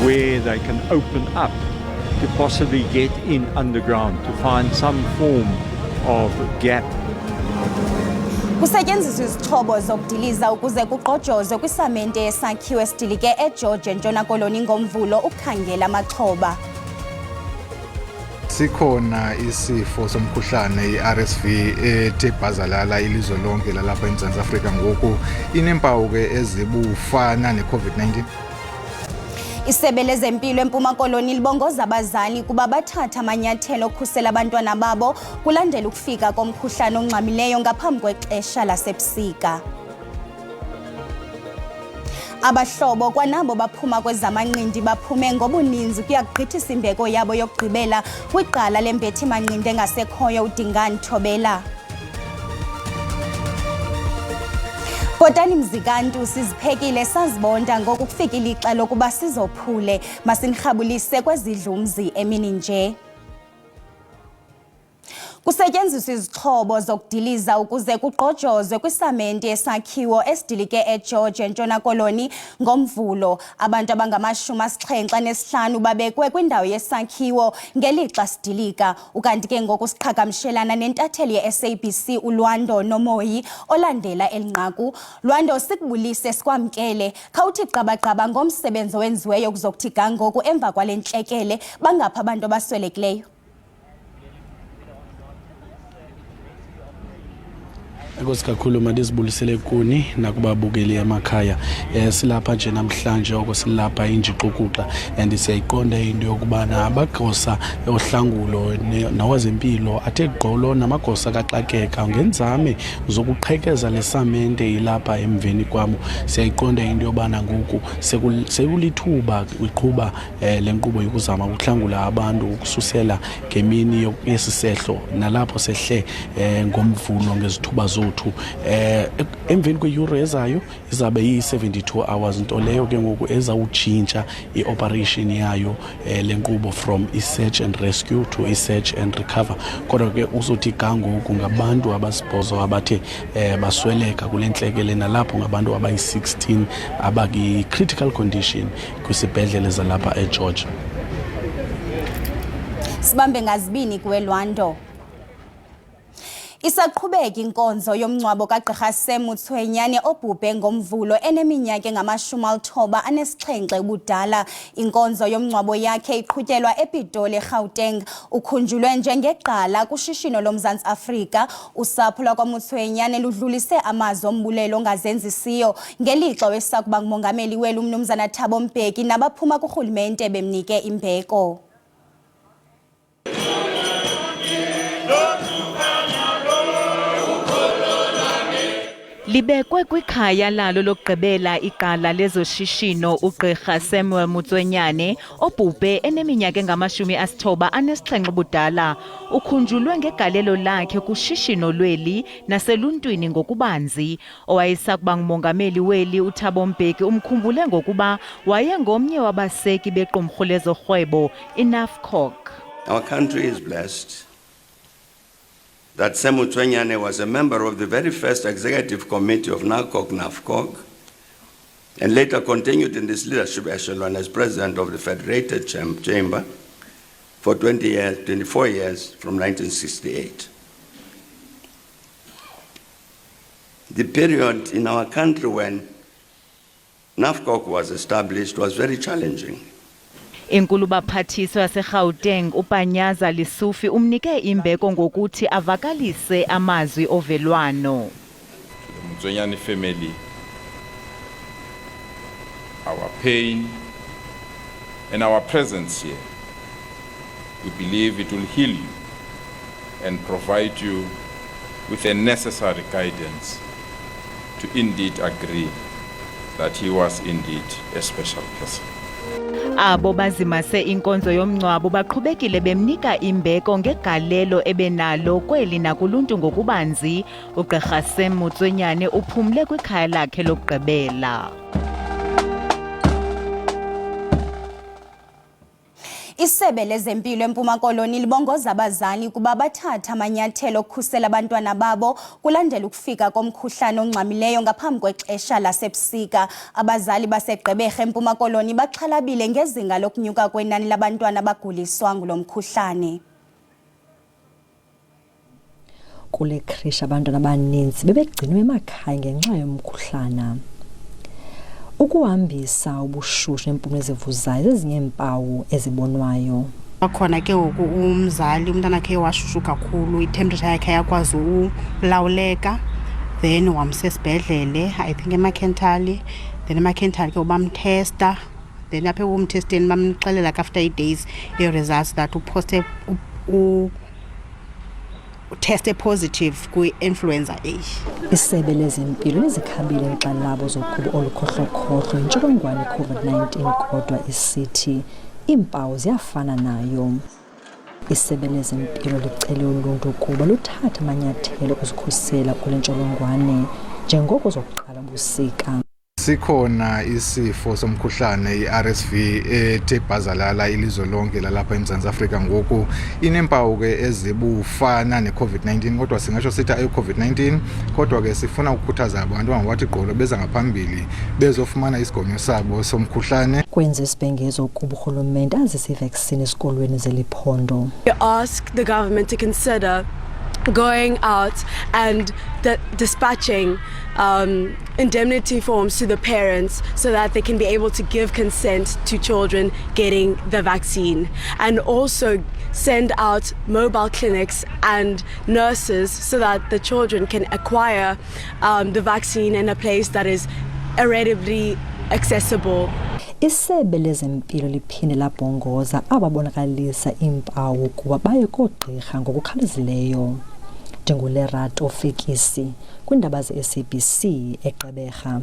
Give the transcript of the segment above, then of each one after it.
where they can open up to possibly get in underground, to find some form of gap. Kusetyenziswa izixhobo zokudiliza ukuze kuqojozwe kwisamente yesakhiwo esidilike eGeorge Ntshona Koloni ngoMvulo ukukhangela amaxhoba. Sikhona isifo somkhuhlane iRSV ethe bhazalala ilizwe lonke lalapha eMzantsi Afrika ngoku inempawu ke ezibufana neCovid-19. Isebe lezempilo eMpuma Koloni libongoza abazali kuba bathatha amanyathelo okukhusela abantwana babo kulandela ukufika komkhuhlane ongxamileyo ngaphambi kwexesha lasebusika. Abahlobo kwanabo baphuma kwezamanqindi baphume ngobuninzi kuyagqithisa imbeko yabo yokugqibela kwiqala lembethi manqindi engasekhoyo uDingani Thobela. Bhotani Mzikantu siziphekile sazibonda ngoku kufika ilixa lokuba sizophule masinirhabulise kwezidlumzi emini nje. Kusetyenziswa izixhobo zokudiliza ukuze kuqojozwe kwisamente yesakhiwo esidilike eGeorge Ntshona Koloni ngoMvulo. Abantu abangama-75 babekwe kwindawo yesakhiwo ngelixa sidilika. Ukanti ke ngoku siqhagamshelana nentatheli ye-SABC uLwando Nomoyi olandela elinqaku. Lwando, sikubulise sikwamkele. Khawuthi qabaqaba ngomsebenzi owenziweyo kuzokuthi ga ngoku emva kwale ntlekele bangapha abantu abaswelekileyo. Enkosi kakhulu madizibulisele kuni nakubabukeli emakhaya. Silapha nje namhlanje okusilapha injiqukuqa and siyayiqonda into yokubana amagosa ohlangulo nawazempilo athe gqolo namagosa kaxakeka ngenzame zokuqhekeza lesamente ilapha emveni kwamo. Siyayiqonda into yobana ngoku sekulithuba iqhuba lenkqubo yokuzama ukuhlangula abantu ukususela ngemini yesisehlo nalapho sehle ngoMvulo ngezithuba emveni kweyure ezayo izabe yi-72 hours nto leyo ke ngoku ezawutshintsha i-operation yayo lenkqubo from i-search and rescue to i-search and recover. Kodwa ke uzothi ga ngoku ngabantu abasibhozo abathe basweleka kule ntlekele nalapho ngabantu abayi-16 abaki-critical condition kwisibhedlele zalapha eGeorge. Sibambe ngazibini kuwe Lwando. Isaqhubeka inkonzo yomncwabo kaGqirha Sam Motsuenyane obhubhe ngoMvulo eneminyaka engama-97 ubudala. Inkonzo yomncwabo yakhe iqhutyelwa ePitoli, eGauteng. Ukhunjulwe njengegqala kushishino loMzantsi Afrika. Usapho lwakwaMotsuenyane ludlulise amazwi ombulelo ongazenzisiyo ngelixa wesakuba ngumongameli welu uMnumzana Thabo Mbeki nabaphuma kurhulumente bemnike imbeko. Libekwe kwikhaya lalo lokugqibela iqala lezoshishino uGqirha Samuel Motsuenyane obhubhe eneminyaka engama-97 ubudala. Ukhunjulwe ngegalelo lakhe kushishino lweli naseluntwini ngokubanzi. Owayesakuba ngumongameli weli uThabo Mbeki umkhumbule ngokuba wayengomnye wabaseki bequmrhu lezorhwebo iNAFCOC. Our country is blessed that Sam Motsuenyane was a member of the very first executive committee of NAFCOC, and later continued in this leadership echelon as president of the Federated Chamber for 24 years from 1968. The period in our country when NAFCOC was established was very challenging. Inkulu baphathiswa yaseGauteng uPanyaza Lisufi umnike imbeko ngokuthi avakalise amazwi ovelwano. Motsuenyane family, our pain and our presence here, we believe it will heal you and provide you with the necessary guidance to indeed agree that he was indeed a special person. Abo bazimase inkonzo yomncwabo baqhubekile bemnika imbeko ngegalelo ebenalo kweli nakuluntu ngokubanzi. uGqirha Sam Motsuenyane uphumle kwikhaya lakhe lokugqibela. Isebe lezempilo eMpuma Koloni libongoza abazali kuba bathatha amanyathelo okukhusela abantwana babo kulandela ukufika komkhuhlane ongxamileyo ngaphambi kwexesha lasebusika. Abazali baseGqeberha eMpuma Koloni baxhalabile ngezinga lokunyuka kwenani labantwana abaguliswa ngulo mkhuhlane. Kule krishi abantwana abaninzi bebegcinwe emakhaya ngenxa yomkhuhlana. Ukuhambisa ubushushu empumlo ezivuzayo zezinye iimpawu ezibonwayo. Bakhona ke ngoku umzali umntana wakhe washushu kakhulu, i-temperature yakhe yakwazi ulawuleka, then wamsa esibhedlele, I think eMakhentali, then eMakhentali ke bamtesta, then apha ekumtesteni bamxelela after 8 days i-results that test positive kwi-influenza A. Isebe lezempilo lizikhambile inkxalabo zokuba olukhohlokhohlo intsholongwane i-COVID-19 kodwa isithi iimpawu ziyafana nayo. Isebe lezempilo licele uluntu ukuba luthathe amanyathelo okuzikhusela kule ntsholongwane njengoko zokuqala ubusika. Sikhona isifo somkhuhlane i-RSV ethe bhazalala ilizwe lonke lalapha eMzantsi Afrika ngoku. Inempawu ke ezibufana ne-COVID-19 kodwa singasho sithi ayi-COVID-19 kodwa ke sifuna ukukhuthaza abantu bangawathi gqolo beza ngaphambili bezofumana isigonyo sabo somkhuhlane. Kwenza isibhengezo ukuba urhulumente azise i-vaccine esikolweni zeliphondo. We ask the government to consider going out and dispatching indemnity forms to the parents so that they can be able to give consent to children getting the vaccine, and also send out mobile clinics and nurses so that the children can acquire the vaccine in a place that is readily accessible. Isebe lezempilo liphinde labhongoza ababonakalisa iimpawu kuba baye koogqirha ngokukhawulezileyo. NjengoLerato Fikisi kwindaba ze-SABC eGqeberha.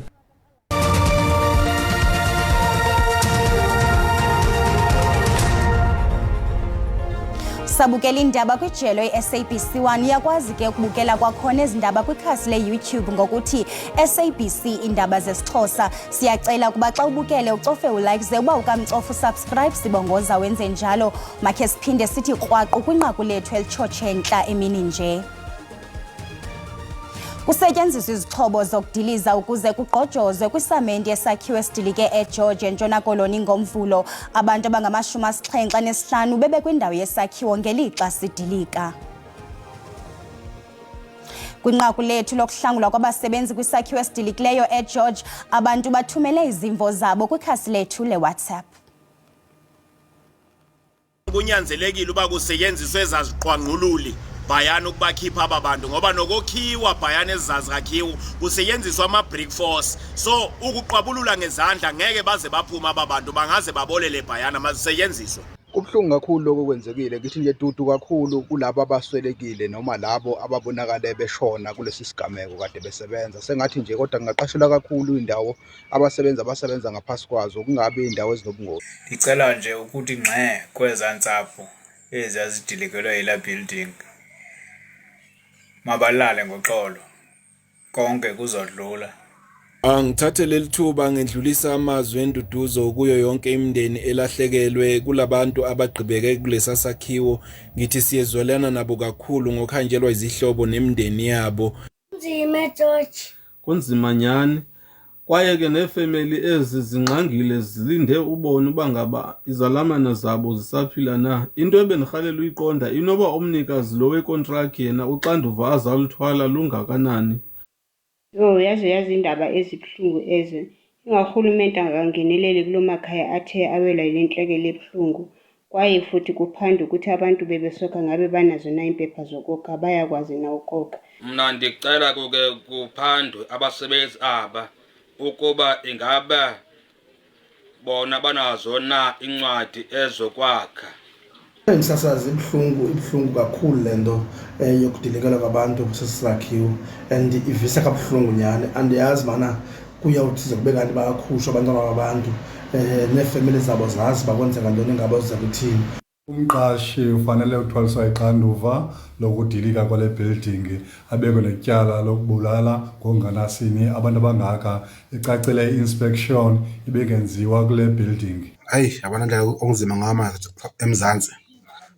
Sabukela indaba kwijelo i-SABC 1 yakwazi ke ukubukela kwakhona ezindaba kwikhasi le-YouTube ngokuthi SABC indaba zesiXhosa. Siyacela kuba xa ubukele ucofe ulike ze uba ukamcofa usubscribe sibongoza wenze njalo. Makhe siphinde sithi krwaqu kwinqaku lethu elitshotshe ntla emini nje. Kusetyenziswa izixhobo zokudiliza ukuze kugqojozwe kwisamendi esakhiwo esidilike eGeorge eNtshona Koloni ngomvulo. Abantu abangama-75 bebe kwindawo yesakhiwo ngelixa sidilika. Kwinqaku lethu lokuhlangulwa kwabasebenzi kwisakhiwo esidilikileyo eGeorge, abantu bathumele izimvo zabo kwikhasi lethu leWhatsApp. Kunyanzelekile uba kusetyenziswe ezaziqwangqululi bhayana ukubakhipha aba bantu ngoba nokokhiwa bhayana ezazakhiwa kusetyenziswa ama-brick force, so ukuqabulula ngezandla ngeke baze baphuma aba bantu bangaze babolele bhayana mazisetyenziswe. Kubuhlungu kakhulu lokho kwenzekile, ngithi nje dudu kakhulu kulabo abaswelekile noma labo ababonakale beshona kulesi sigameko kade besebenza. Sengathi nje kodwa ngingaqashelwa kakhulu indawo abasebenza ngaphasi kwazo kungabe indawo ezinobungozi. Ngicela nje ukuthi ngxe kwezantsapho ezazidilikelwe yila building mabalale ngoxolo konke kuzodlula. Angithathe leli thuba ngedlulisa amazwi enduduzo kuyo yonke imindeni elahlekelwe kulabantu abagqibeke kulesa sakhiwo. Ngithi siyezwelana nabo kakhulu ngokhanjelwa izihlobo nemindeni yabo. Kunzima George. Kunzima nyani. Kwaye ke nefamily ezi zinqangile zilinde ubone uba ngaba izalamana zabo zisaphila na. Into ebenihalela uyiqonda inoba umnikazi lo wecontract yena uxanduva azalithwala lungakanani. Yazi indaba ezibuhlungu ezo. Ingahulumente angangenelele kulomakhaya athe awela ile ntlekele ebuhlungu. Kwaye futhi kuphanda ukuthi abantu bebesoka ngabe banazo na impepha zokoka bayakwazi na ukoka. Mna ndicela kuke kuphandwe abasebenzi aba ukuba ingaba bona banazo na incwadi ezokwakha. Ngisasazi ibuhlungu kakhulu lento yokudilekelwa kwabantu sesisakhiwo and ivisa kabuhlungu nyane, andiyazi mana kuyawuthi kube kanti bayakhushwa abantwana babantu neefamily zabo zazi bakwenzeka ntoni ngabo ziza kuthini. Umqashi ufanele ukuthwaliswa ixanduva lokudilika kwale building, abekwe netyala lokubulala ngokunganasini abantu abangaka, icacile i-inspection ibengenziwa kule building. Hayi yabona ndlela okunzima ngama eMzansi.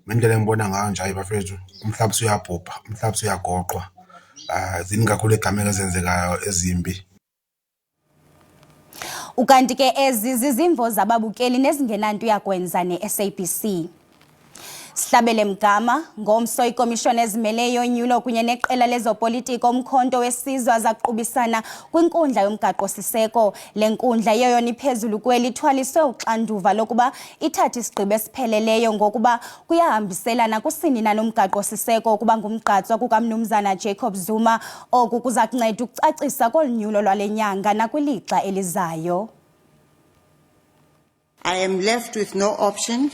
Ngendlela engibona ngayo nje bafethu umhlaba uyabhubha, umhlaba uyagoqwa. Zini kakhulu egameka ezenzekayo ezimbi. Ukanti ke ezi zizimvo zababukeli nezingenanto yakwenza neSABC. Sihlabele Mgama ngomso ikomishoni ezimeleyo yonyulo kunye neqela lezopolitiko umkhonto wesizwe azaqubisana kwinkundla yomgaqo siseko. Le nkundla yeyona iphezulu kwelithwaliswe uxanduva lokuba ithatha isigqibo esipheleleyo ngokuba kuyahambiselana kusinina nomgaqo siseko ukuba ngumgqatswa kukamnumzana Jacob Zuma. Oku kuza kunceda ukucacisa kolunyulo lwale nyanga nakwilixa elizayo. I am left with no option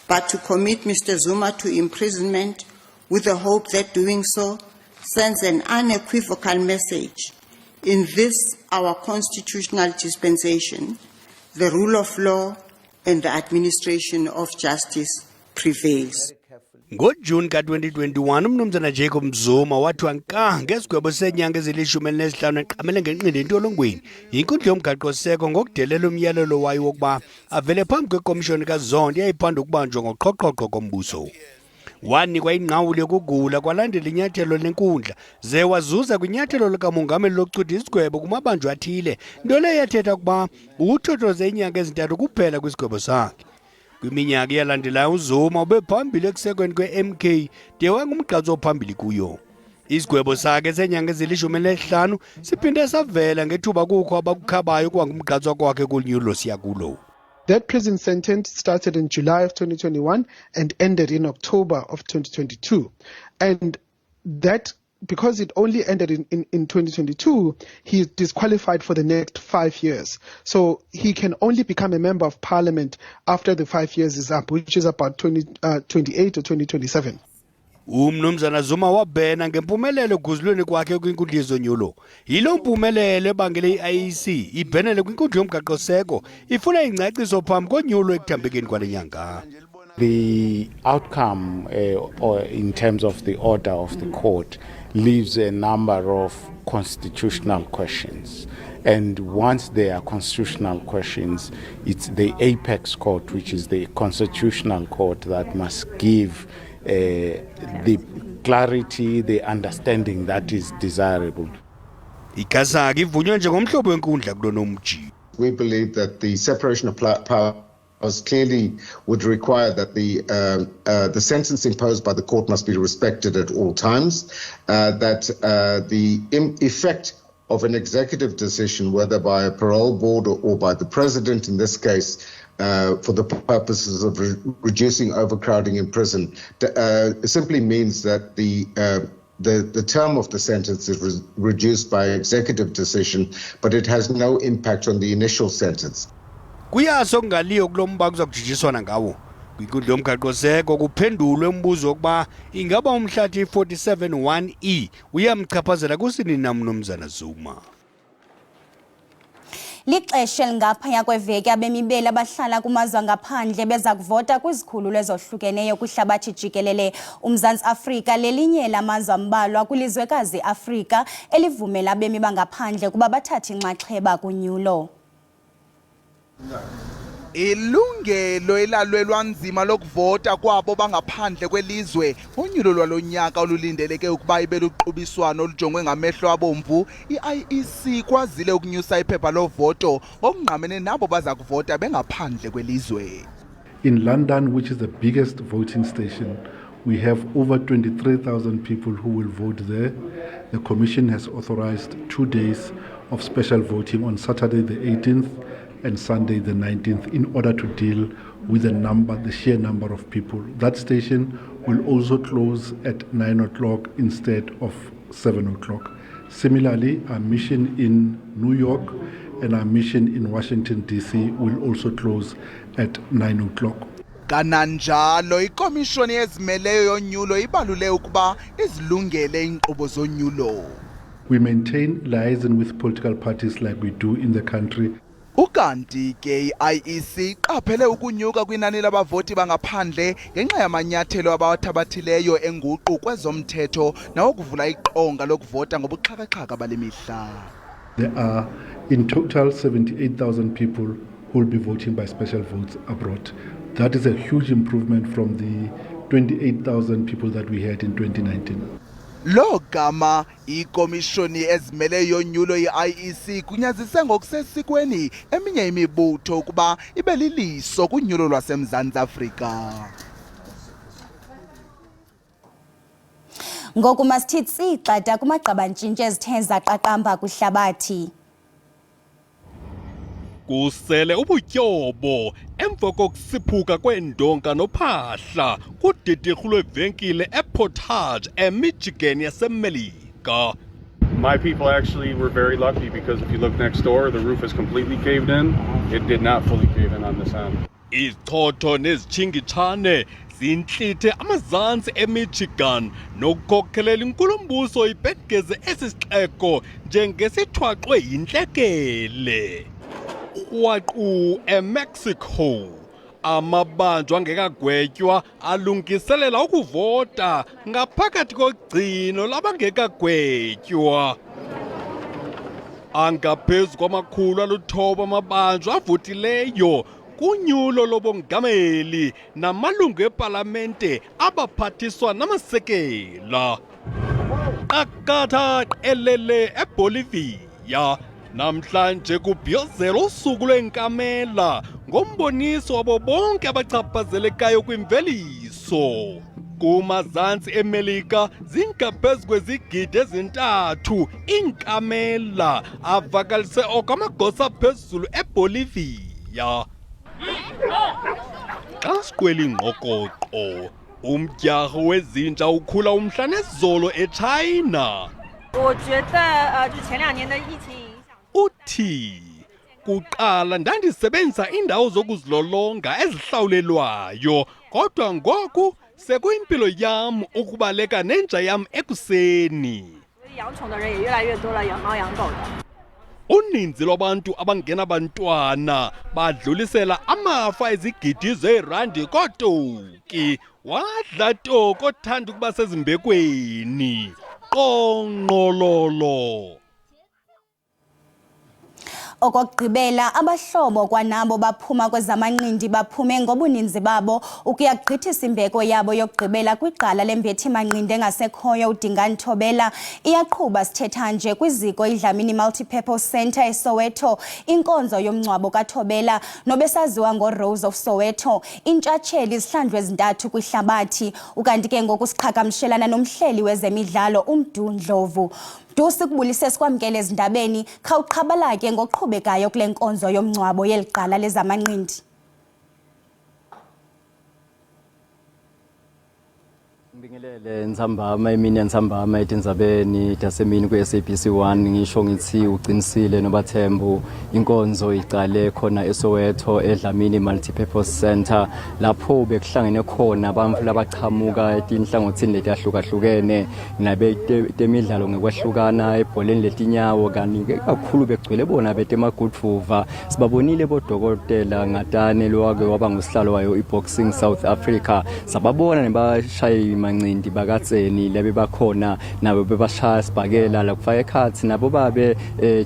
but to commit Mr. Zuma to imprisonment with the hope that doing so sends an unequivocal message. In this, our constitutional dispensation, the rule of law and the administration of justice prevails. NgoJune ka-2021 umnumzana Jacob Zuma wathi nka ngesigwebo senyanga ezili-15 eqhamele ngenqindi entolongweni yinkundla yomgaqo seko ngokudelela umyalelo wayo wokuba avele phambi kwekomishoni kaZondo eyayiphanda ukubanjwa ngoqhoqhoqho kombuso. Wanikwa ingqawulo yokugula kwalandela inyathelo lenkundla ze wazuza kwinyathelo likamongameli lokucutha isigwebo kumabanjwa athile, nto leyo yathetha ukuba uthothoze inyanga ezintathu kuphela kwisigwebo sakhe. Kwiminyaka yalandelayo uZuma ube phambili ekusekweni kwe-MK de wangumgqatswa ophambili kuyo. Isigwebo sakhe senyanga ezili-15 siphinde savela ngethuba kukho abakukhabayo kwangumgqatswa kwakhe kulunyulo siyakulo. That prison sentence started in July of 2021 and ended in October of 2022. And that, because it only ended in 2022, he is disqualified for the next 5 years. So he can only become a member of parliament after the 5 years is up, which is about 2028 or 2027. Umnumzana Zuma wabhena ngempumelelo ekuguzulweni kwakhe kwinkundla yezonyulo. Yilo mpumelelo ebangele i-IEC ibhenele kwinkundla yomgaqo seko ifuna ingcaciso phambi konyulo ekuthambekeni kwale nyanga. The outcome or in terms of the order of the court leaves a number of constitutional questions. And once there are constitutional questions, it's the apex court, which is the constitutional court, that must give the clarity, the understanding that is desirable. We believe that the separation of powers clearly would require that the sentence imposed by the court must be respected at all times, that the effect of an executive decision, whether by a parole board or by the president in this case, for the purposes of reducing overcrowding in prison, simply means that the term of the sentence is reduced by executive decision, but it has no impact on the initial sentence. Kuyaso ngaliyo kulomba kuzakujijiswana ngawo. Kwinkundla yomgaqo seko kuphendulwe umbuzo wokuba ingaba umhlathi 47(1)(e) uyamchaphazela kusinina mnumzana Zuma. Lixesha elingaphaya kweveki abemibeli abahlala kumazwe ngaphandle beza kuvota kwizikhululo ezohlukeneyo kwihlabathi jikelele. UMzantsi Afrika lelinye lamazwe ambalwa kwilizwekazi Afrika elivumela abemi bangaphandle kuba bathathe inxaxheba kunyulo. Ilungelo elalwelwa nzima lokuvota kwabo bangaphandle kwelizwe unyulo lwalonyaka olulindeleke ukuba ibe luqhubiswano olujongwe ngamehlo abomvu. I-IEC kwazile ukunyusa iphepha lovoto ngokungqamene nabo baza kuvota bengaphandle kwelizwe. In London, which is the biggest voting station, we have over 23,000 people who will vote there. The Commission has authorized 2 days of special voting on Saturday the 18th and Sunday the 19th in order to deal with the sheer number of people. That station will also close at 9 o'clock instead of 7 o'clock. Similarly, our mission in New York and our mission in Washington, D.C. will also close at 9 o'clock. Kananjalo ikomishoni ezimeleyo yonyulo ibalule ukuba izilungele inkqubo zonyulo. We maintain liaison with political parties like we do in the country. Ukanti ke i-IEC qaphele ukunyuka kwinani labavoti bangaphandle ngenxa yamanyathelo abawathabathileyo enguqu kwezomthetho nawokuvula iqonga lokuvota ngobuxhakaxhaka bale mihla. There are in total 78,000 people who will be voting by special votes abroad. That is a huge improvement from the 28,000 people that we had in 2019. Lo gama ikomishoni ezimele yonyulo ye-IEC kunyazise ngokusesikweni eminye imibutho ukuba ibe liliso kunyulo lwaseMzantsi Afrika. Ngoku masithithi xada kumagqabantshintshi ezithe zaqaqamba kwihlabathi. Kusele ubutyobo emva kokusiphuka kwendonga nophahla kudidikhu lwevenkile ePortage eMichigan yaseMelika. My people actually were very lucky because if you look next door, the roof is completely caved in. It did not fully cave in on this end. Izichotho nezitshingitshane zintlithe amazantsi eMichigan nokukhokhelela inkulumbuso ibhengeze esi sixeko njengesithwaxwe yintlekele. Waqu eMexico amabanjwa angekagwetywa alungiselela ukuvota ngaphakathi kogcino labangekagwetywa. Angaphezu kwamakhulu amabanjwa avotileyo kunyulo lobongameli namalungu epalamente abaphathiswa namasekela. Qakatha qelele eBolivia namhlanje kubhiyozela usuku lwenkamela ngomboniso wabo bonke abachaphazelekayo kwimveliso. Kumazantsi eMelika zingaphezu kwezigidi ezintathu iinkamela avakalise okwamagosa phezulu eBolivia. Xa sikwela ingqokoqo umdyarho wezinja ukhula umhla nezolo eChina. Uthi kuqala ndandisebenzisa indawo zokuzilolonga ezihlawulelwayo kodwa ngoku sekuyimpilo yam ukubaleka nenja yam ekuseni. Uninzi lwabantu abangenabantwana badlulisela amafa ezigidi zeerandi kotoki wadla toko othanda ukuba sezimbekweni. Qonqololo. Okokugqibela abahlobo kwanabo baphuma kwezamanqindi baphume ngobuninzi babo ukuyagqithisa imbeko yabo yokugqibela kwigqala lembethi manqindi engasekhoyo uDingani Thobela iyaqhuba sithetha nje kwiziko iDlamini Multipurpose Centre eSoweto inkonzo yomngcwabo kaThobela nobesaziwa ngoRose of Soweto intshatsheli izihlandlo ezintathu kwihlabathi ukanti ke ngokusiqhagamshelana nomhleli wezemidlalo uMdu Ndlovu. Sikubulise sikwamkele ezindabeni khawuqhabala ke ngoqhubekayo kule nkonzo yomngcwabo yeliqala lezamanqindi. Ngibingelele Ntsambama emini Ntsambama etindzabeni tasemini ku-SABC1 ngisho ngithi uqinisile nobathembu inkonzo iqale khona eSoweto eDlamini Multipurpose Centre lapho bekuhlangene khona abantu labachamuka etinhlangothini letahlukahlukene nabetemidlalo ngekwahlukana ebholeni letinyawo kanti kakhulu begcwele bona betemaguduva sibabonile bodokotela ngatane lowake waba ngusihlalo wayo iBoxing South Africa sababona nebashayi mancindi bakatseni lebe bakhona nabo bebashaya sibhakela la kufaka ekhathi nabo babe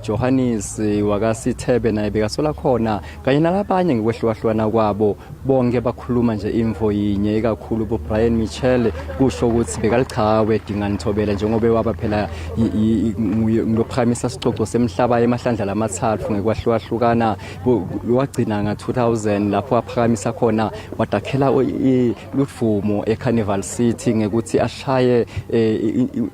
Johannes wakasithebe naye bekasola khona kanye nalabanye ngekwehlukana kwabo bonke bakhuluma nje imvo yinye ikakhulu bo Brian Mitchell kusho ukuthi bekalichawe Dingani Thobela njengoba waba phela ngophamisa sixoxo semhlaba emahlandla lamathathu ngekwahlukana wagcina nga2000 lapho aphakamisa khona wadakhela lufumo eCarnival City ngekuthi ashaye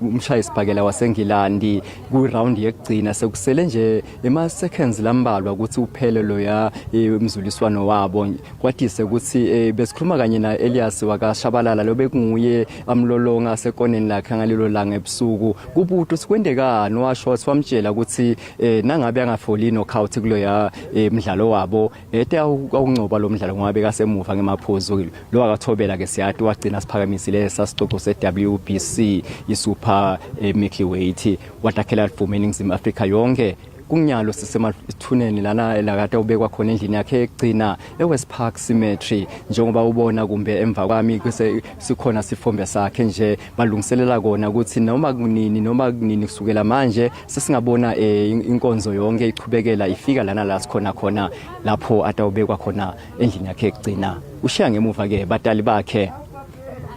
umshayi sibhakela waseNgilandi ku round yekugcina sekusele nje ema seconds lambalwa ukuthi uphele loya umzuliswano wabo kwatise ukuthi besikhuluma kanye na Elias wakashabalala lobe kunguye amlolonga sekoneni lakhe ngalelo langa ebusuku kubutho sikwendekani washo wamtshela ukuthi nangabe angafoli knockout kuloya umdlalo wabo ete awungcoba lo mdlalo ngoba bekasemuva ngemaphuzu lo akathobela ke siyati wagcina siphakamisile sasixoxo seWBC iSuper Middleweight wadakhela lifume eNingizimu Afrika yonke kunginyalo sisemathuneni lana lakade ubekwa khona endlini yakhe egcina eWest Park Cemetery njengoba ubona kumbe emva kwami kuse sikhona sifombe sakhe nje balungiselela kona ukuthi noma kunini kusukela manje sesingabona inkonzo yonke iqhubekela ifika lana la sikhona khona lapho atawubekwa khona endlini yakhe egcina. Ushiya ngemuva ke batali bakhe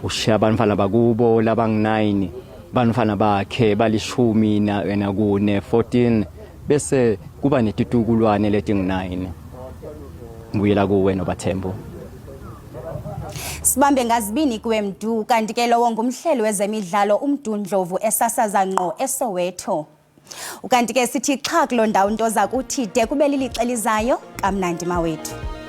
ushiya abantwana bakubo labangu9 bantwana bakhe balishumi nakune 14 bese kuba netitukulwane letingu9. Mbuyela kuwe noBathembu. Sibambe ngazibini kuwe Mdu kanti ke lowo ngumhleli wezemidlalo uMdundlovu esasaza ngqo eSoweto. Ukanti ke sithi xa kulondawo into zakuthi de kube lilixa lizayo kamnandi mawethu.